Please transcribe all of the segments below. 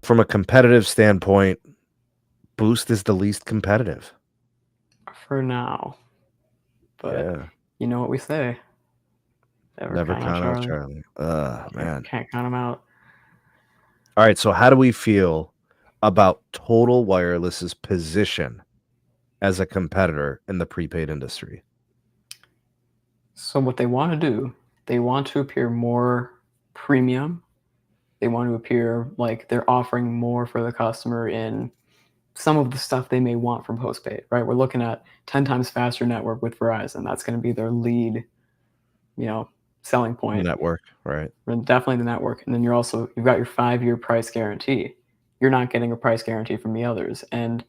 from a competitive standpoint, Boost is the least competitive. For now. But Yeah. you know what we say. Never count out Charlie. Man. Can't count them out. All right, so how do we feel about Total Wireless's position as a competitor in the prepaid industry? So what they want to do, they want to appear more premium. They want to appear like they're offering more for the customer in some of the stuff they may want from postpaid, right? We're looking at 10 times faster network with Verizon. That's going to be their lead, selling point. Network, right? Definitely the network. And then you've got your 5-year price guarantee. You're not getting a price guarantee from the others. And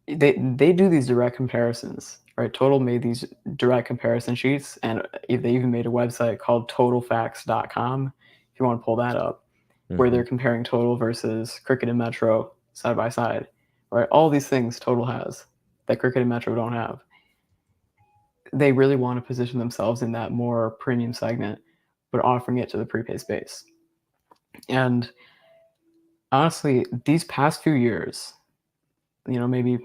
they do these direct comparisons, right? Total made these direct comparison sheets, and they even made a website called totalfacts.com, if you want to pull that up, where they're comparing Total versus Cricket and Metro side by side, right? All these things Total has that Cricket and Metro don't have. They really want to position themselves in that more premium segment, but offering it to the prepaid space. And honestly, these past few years, maybe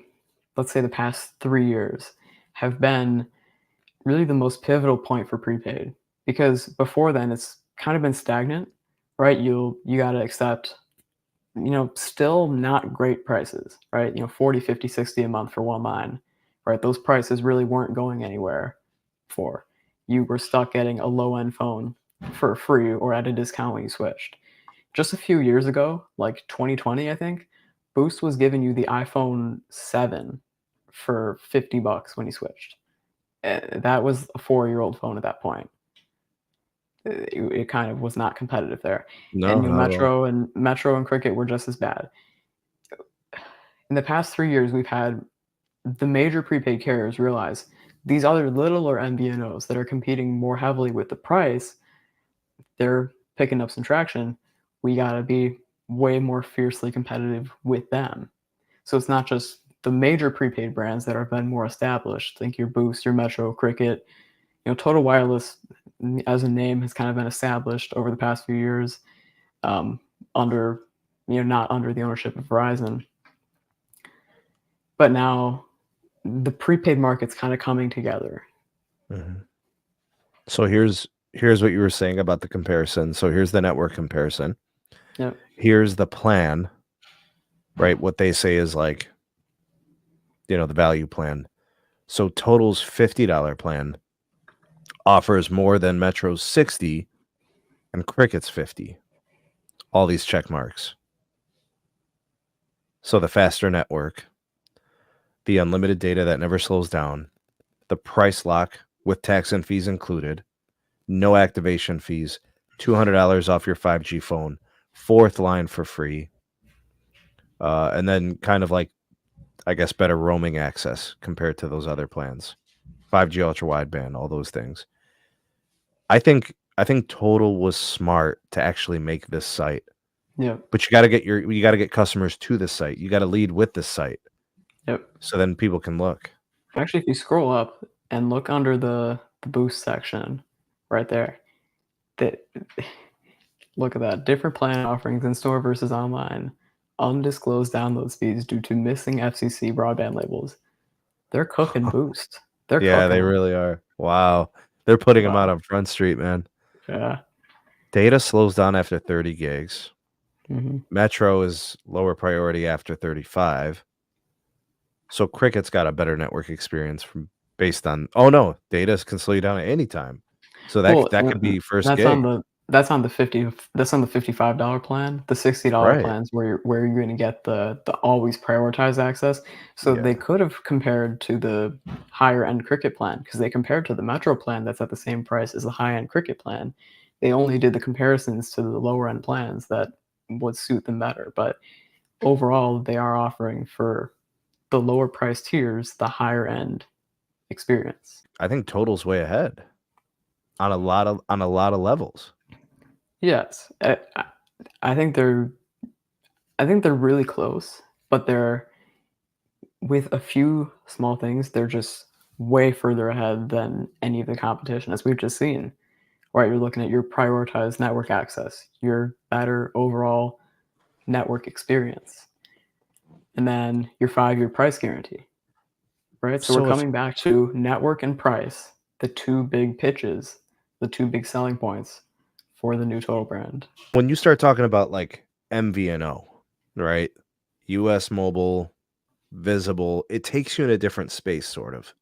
let's say the past 3 years, have been really the most pivotal point for prepaid, because before then it's kind of been stagnant, right? You got to accept, still not great prices, right? 40, 50, 60 a month for one line, right? Those prices really weren't going anywhere for. You were stuck getting a low-end phone for free or at a discount when you switched. Just a few years ago, like 2020, I think, Boost was giving you the iPhone 7 for $50 when you switched. That was a 4-year-old phone at that point. It kind of was not competitive there. No, And not at all. Metro and Cricket were just as bad. In the past 3 years, we've had the major prepaid carriers realize these other littler MVNOs that are competing more heavily with the price, they're picking up some traction. We got to be way more fiercely competitive with them. So it's not just the major prepaid brands that have been more established. Think your Boost, your Metro, Cricket. Total Wireless as a name has kind of been established over the past few years, under, not under the ownership of Verizon. But now the prepaid market's kind of coming together. So here's what you were saying about the comparison. So here's the network comparison. Yep. Here's the plan, right? What they say is like, the value plan. So Total's $50 plan offers more than Metro's 60 and Cricket's 50. All these check marks. So the faster network, the unlimited data that never slows down, the price lock with tax and fees included, no activation fees, $200 off your 5G phone, 4th line for free, and then kind of like, I guess, better roaming access compared to those other plans, 5G ultra-wideband, all those things. I think Total was smart to actually make this site. Yeah. But you got to get customers to this site. You got to lead with this site. Yep. So then people can look. Actually, if you scroll up and look under the Boost section, right there, look at that. Different plan offerings in store versus online. Undisclosed download speeds due to missing FCC broadband labels. They're cooking Boost. They're Yeah, cooking they them. really are. Wow. They're putting them out on Front Street, man. Yeah. Data slows down after 30 gigs. Mm-hmm. Metro is lower priority after 35. So Cricket's got a better network experience based on. Oh no, data can slow you down at any time. So that could be first gig. That's on the $55 plan. The $60 plans where you're going to get the always prioritized access. So they could have compared to the higher end Cricket plan, because they compared to the Metro plan that's at the same price as the high end Cricket plan. They only did the comparisons to the lower end plans that would suit them better. But overall, they are offering for the lower price tiers the higher end experience. I think Total's way ahead on a lot of levels. Yes, I think they're really close, but they're, with a few small things, they're just way further ahead than any of the competition, as we've just seen. Right, you're looking at your prioritized network access, your better overall network experience, and then your 5-year price guarantee, right? So we're coming back to network and price, the two big pitches, the two big selling points for the new Total brand. When you start talking about like MVNO, right? US Mobile, Visible, it takes you in a different space, sort of,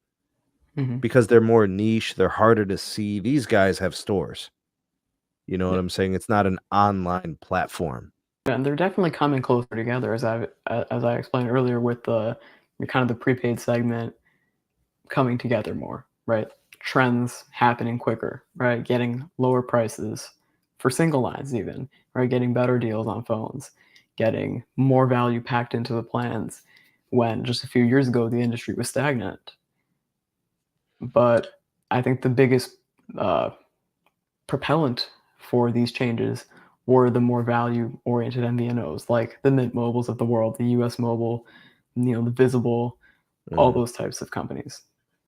because they're more niche, they're harder to see. These guys have stores. You know what I'm saying? It's not an online platform. And they're definitely coming closer together, as I explained earlier, with the kind of the prepaid segment coming together more, right? Trends happening quicker, right? Getting lower prices for single lines, even, right? Getting better deals on phones, getting more value packed into the plans, when just a few years ago the industry was stagnant. But I think the biggest propellant for these changes were the more value-oriented MVNOs, like the Mint Mobiles of the world, the US Mobile, the Visible, all those types of companies.